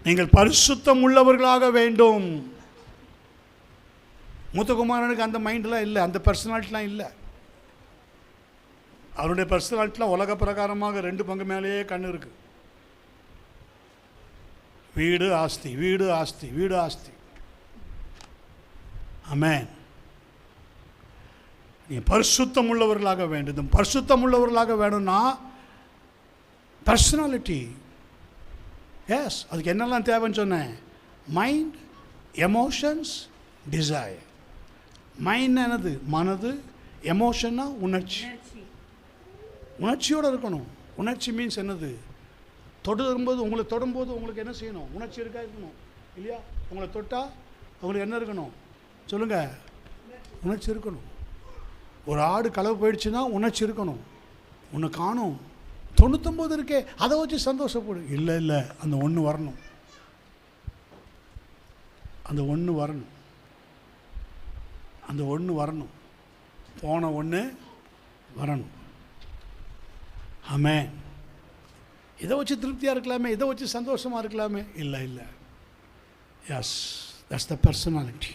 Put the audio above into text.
நீங்கள் பரிசுத்தம் உள்ளவர்களாக வேண்டும். மூத்தகுமாரனுக்கு அந்த மைண்டெலாம் இல்லை, அந்த பர்சனாலிட்டிலாம் இல்லை. அவருடைய பர்சனாலிட்டிலாம் உலக பிரகாரமாக 2 பங்கு மேலேயே கண்ணு இருக்குது. வீடு ஆஸ்தி, வீடு ஆஸ்தி, வீடு ஆஸ்தி. ஆமென். நீ பரிசுத்தம் உள்ளவர்களாக வேண்டும். பரிசுத்தம் உள்ளவர்களாக வேணும்னா பர்சனாலிட்டி. எஸ், அதுக்கு என்னெல்லாம் தேவைன்னு சொன்னேன். Mind, emotions, desire. மைண்ட் என்னது? மனது. எமோஷன்னா உணர்ச்சி. உணர்ச்சியோடு இருக்கணும். உணர்ச்சி மீன்ஸ் என்னது? உங்களை தொடும்போது உங்களுக்கு என்ன செய்யணும்? உணர்ச்சி இருக்கா? இருக்கணும் இல்லையா? உங்களை தொட்டால் உங்களுக்கு என்ன இருக்கணும் சொல்லுங்கள்? உணர்ச்சி இருக்கணும். ஒரு ஆடு களவு போயிடுச்சுன்னா உணர்ச்சி இருக்கணும். உன்னை காணும், 99 இருக்கே, அதை வச்சு சந்தோஷப்படு. இல்லை, அந்த ஒன்று வரணும். அந்த ஒன்று வரணும். அந்த ஒன்று வரணும். போன ஒன்று வரணும். ஆமென். இதை வச்சு திருப்தியாக இருக்கலாமே, இதை வச்சு சந்தோஷமாக இருக்கலாமே. இல்லை. Yes, that's the personality.